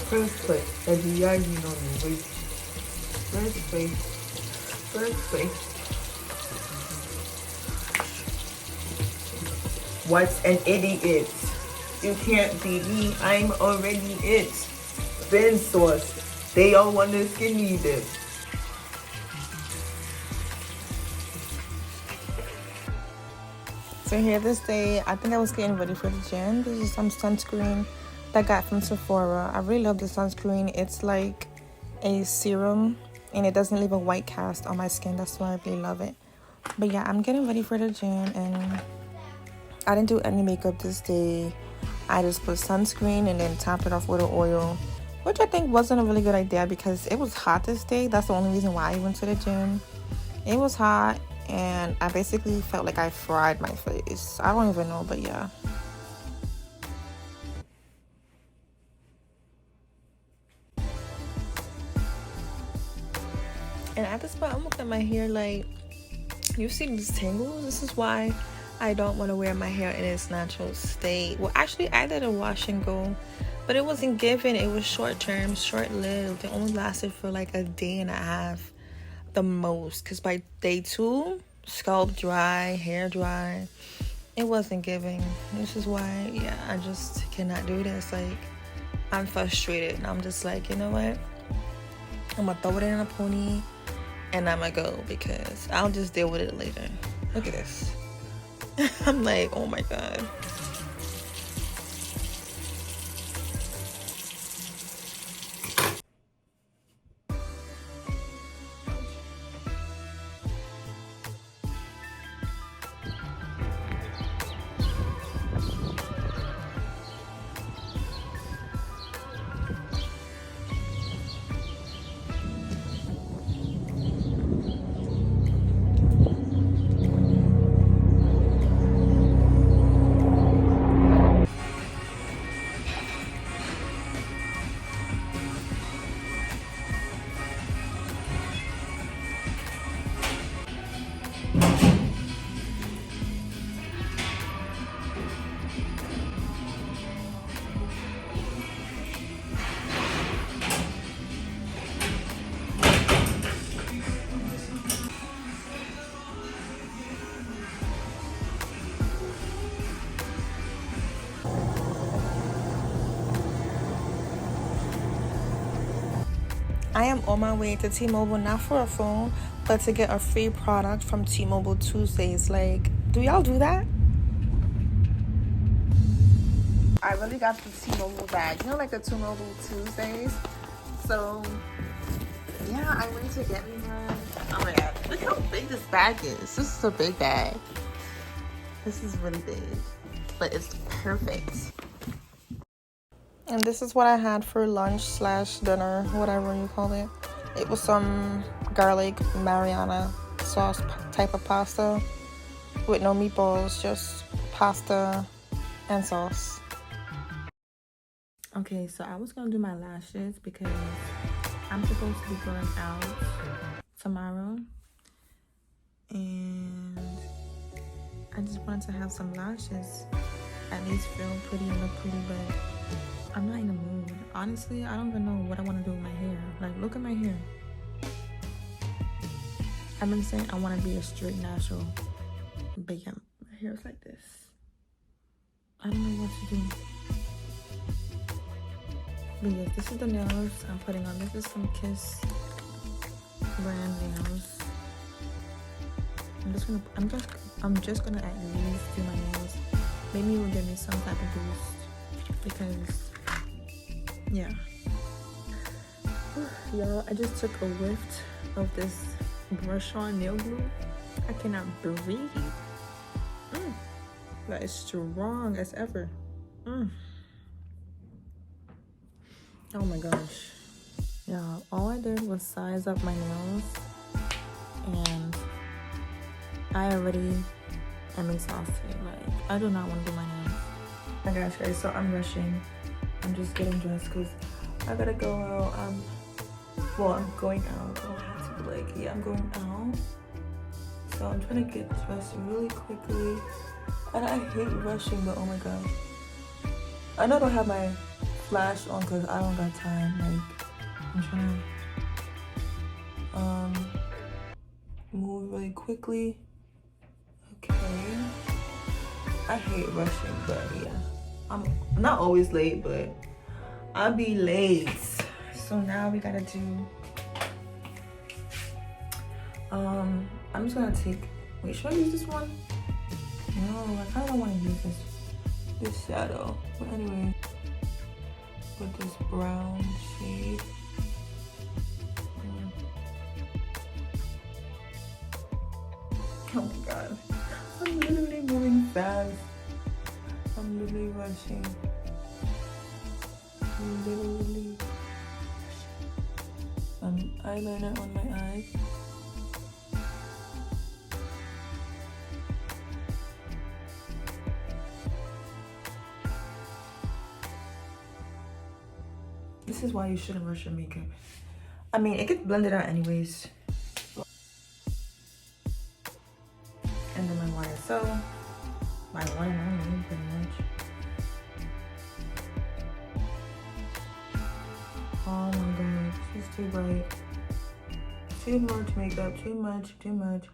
First place, as you guys know me, wait. First place, first place. What's an idiot? You can't be me, I'm already it. Thin sauce, they all want to skinny dip. So here this day, I think I was getting ready for the gym. This is some sunscreen that I got from Sephora. I really love the sunscreen. It's like a serum and it doesn't leave a white cast on my skin. That's why I really love it. But yeah, I'm getting ready for the gym and I didn't do any makeup this day. I just put sunscreen and then topped it off with an oil, which I think wasn't a really good idea because it was hot this day. That's the only reason why I went to the gym. It was hot and I basically felt like I fried my face. I don't even know, but yeah. And at this point, I'm looking at my hair like, you see these tangles? This is why I don't want to wear my hair in its natural state. Well, actually, I did a wash and go, but it wasn't given. It was short term, short lived. It only lasted for like a day and a half, the most. Because by day 2, scalp dry, hair dry. It wasn't giving. This is why, yeah, I just cannot do this. Like, I'm frustrated. And I'm just like, you know what? I'm going to throw it in a pony and I'm going to go because I'll just deal with it later. Look at this. I'm like, oh my God. I am on my way to T-Mobile, not for a phone, but to get a free product from T-Mobile Tuesdays. Like, do y'all do that? I really got the T-Mobile bag. You know, like the T-Mobile Tuesdays? So, yeah, I went to get me one. Oh my God, look how big this bag is. This is a big bag. This is really big, but it's perfect. And this is what I had for lunch / dinner, whatever you call it. It was some garlic marinara sauce type of pasta with no meatballs, just pasta and sauce. Okay, so I was gonna do my lashes because I'm supposed to be going out tomorrow. And I just wanted to have some lashes, at least feel pretty and look pretty, but I'm not in the mood. Honestly, I don't even know what I want to do with my hair. Like, look at my hair. I've been saying I want to be a straight natural, but yeah, my hair is like this. I don't know what to do. But yes, this is the nails I'm putting on. This is some Kiss brand nails. I'm just gonna at least do my nails. Maybe it will give me some type of boost because, yeah. Y'all, I just took a whiff of this brush on nail glue. I cannot breathe. That is strong as ever. Oh my gosh. Y'all, all I did was size up my nails and I already am exhausted. Like, I do not want to do my nails. Oh my gosh, guys, so I'm rushing. I'm just getting dressed because I gotta go out. Well, I'm going out. I don't have to be like, yeah, I'm going out. So I'm trying to get dressed really quickly. And I hate rushing, but oh my god. I know I don't have my flash on because I don't got time. Like, I'm trying to move really quickly. Okay. I hate rushing, but yeah. I'm not always late, but I'll be late. So now we gotta do I'm just gonna take, wait, should I use this one? No, I kinda don't wanna use this shadow. But anyway, with this brown shade. Oh my god. I'm literally moving fast. I'm literally rushing. Literally. Eyeliner on my eyes. This is why you shouldn't rush your makeup. I mean, it gets blended out anyways. And then my YSL. My one and only, pretty much. Oh my god, this is too bright. Too much makeup, too much, too much.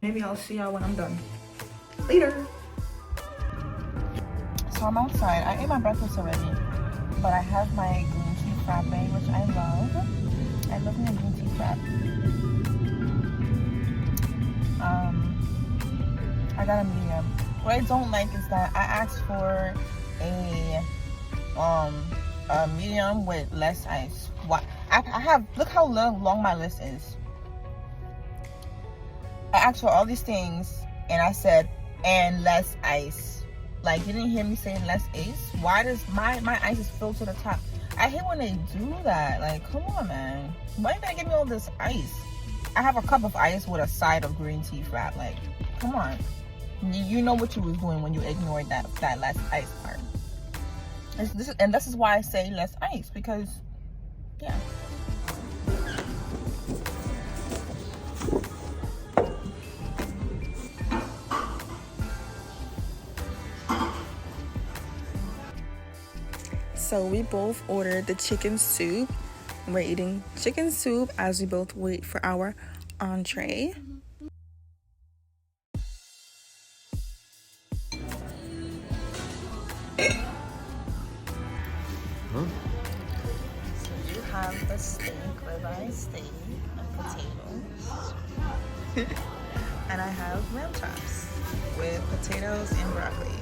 Maybe I'll see y'all when I'm done. Later. So I'm outside. I ate my breakfast already. But I have my green tea frappe, which I love. I love my green tea frappe. I got a medium. What I don't like is that I asked for a medium with less ice. What I have, look how long my list is. I asked for all these things and I said, and less ice. Like, you didn't hear me saying less ice? Why does my ice is filled to the top? I hate when they do that. Like, come on, man. Why you gotta give me all this ice? I have a cup of ice with a side of green tea frappe. Like, come on. You know what you was doing when you ignored that less ice part. This is why I say less ice, because, yeah. So we both ordered the chicken soup. We're eating chicken soup as we both wait for our entree. So you have the steak, ribeye steak, and potatoes. And I have lamb chops with potatoes and broccoli.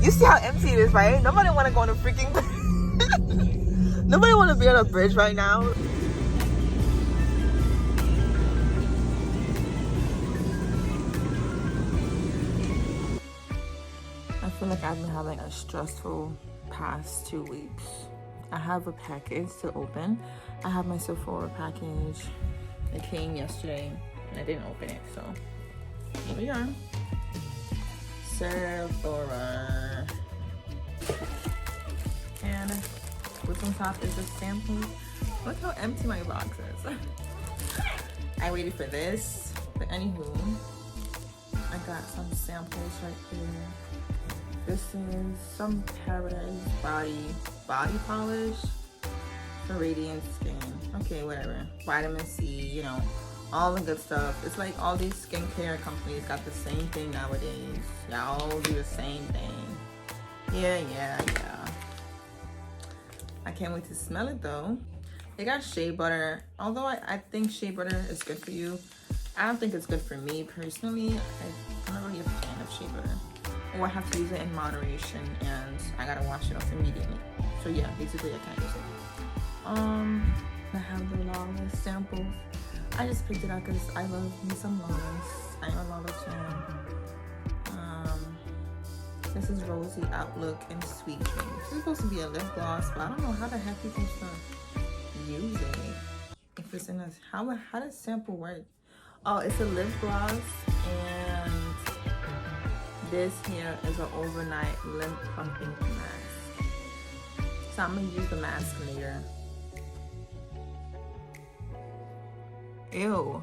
You see how empty it is, right? Nobody want to go on a freaking nobody want to be on a bridge right now. I feel like I've been having a stressful past 2 weeks. I have a package to open. I have my Sephora package. It came yesterday and I didn't open it, so here we are. Sephora. And what's on top is a sample. Look how empty my box is. I waited for this, but anywho, I got some samples right here. This is some Paradise body polish for radiant skin. Okay, whatever. Vitamin C, you know, all the good stuff. It's like all these skincare companies got the same thing nowadays. Y'all do the same thing. Yeah. I can't wait to smell it though. They got shea butter. Although I think shea butter is good for you, I don't think it's good for me personally. I'm not really a fan of shea butter. Or I have to use it in moderation and I gotta wash it off immediately. So yeah, basically I can't use it. I have the Lawless samples. I just picked it out because I love me some Lawless. I'm a Lawless fan. This is Rosy Outlook and Sweet Dreams. This is supposed to be a lip gloss, but I don't know how the heck you're supposed to use it. If it's in a, how does sample work? Oh, it's a lip gloss, and this here is an overnight lip plumping mask. So I'm gonna use the mask later. Ew.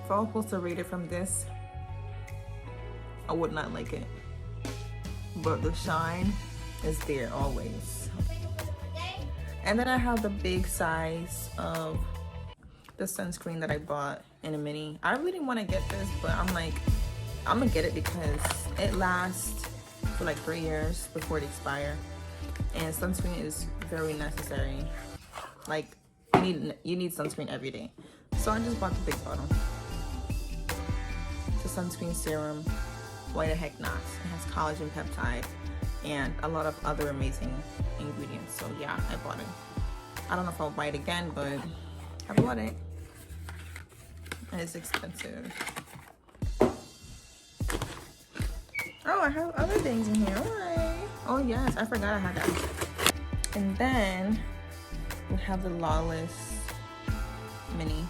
If I was supposed to rate it from this, I would not like it. But the shine is there always. And then I have the big size of the sunscreen that I bought in a mini. I really didn't want to get this, but I'm like, I'm gonna get it because it lasts for like 3 years before it expires. And sunscreen is very necessary. Like, you need sunscreen every day. So I just bought the big bottle. It's a sunscreen serum. Why the heck not? It has collagen peptide and a lot of other amazing ingredients. So yeah, I bought it. I don't know if I'll buy it again, but I bought it. And it's expensive. Oh, I have other things in here. Alright. Oh yes, I forgot I had that. And then we have the Lawless mini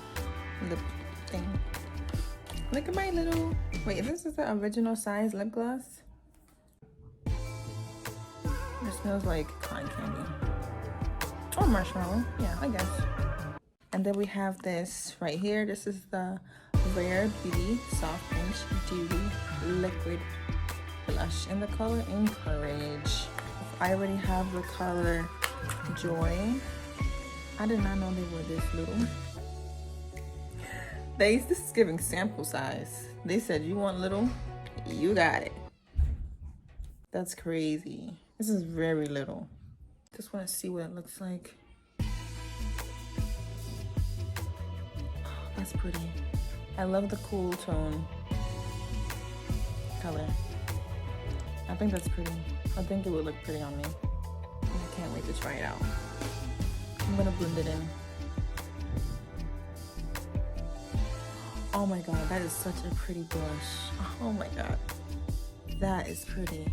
lip thing. Look at my little, wait, this is the original size lip gloss. It smells like cotton candy. Or marshmallow, yeah, I guess. And then we have this right here. This is the Rare Beauty Soft Inch Beauty Liquid Blush in the color Encourage. I already have the color Joy. I did not know they were this little. This is giving sample size. They said, you want little? You got it. That's crazy. This is very little. Just want to see what it looks like. That's pretty. I love the cool tone color. I think that's pretty. I think it would look pretty on me. I can't wait to try it out. I'm gonna blend it in. Oh my god, that is such a pretty blush. Oh my god. That is pretty.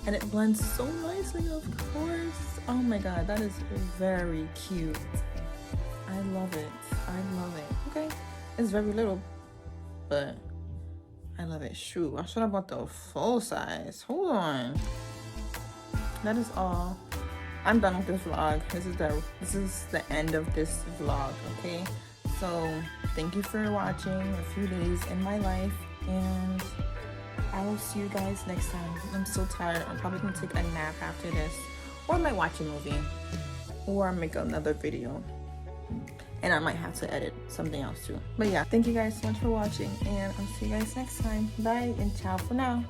And it blends so nicely, of course. Oh my god, that is very cute. I love it. I love it. Okay. It's very little, but I love it. Shoot, I should have bought the full size. Hold on. That is all. I'm done with this vlog. This is the end of this vlog, okay? So thank you for watching a few days in my life, and I will see you guys next time. I'm so tired. I'm probably gonna take a nap after this, or I might watch a movie, or make another video. And I might have to edit something else too. But yeah, thank you guys so much for watching, and I'll see you guys next time. Bye and ciao for now.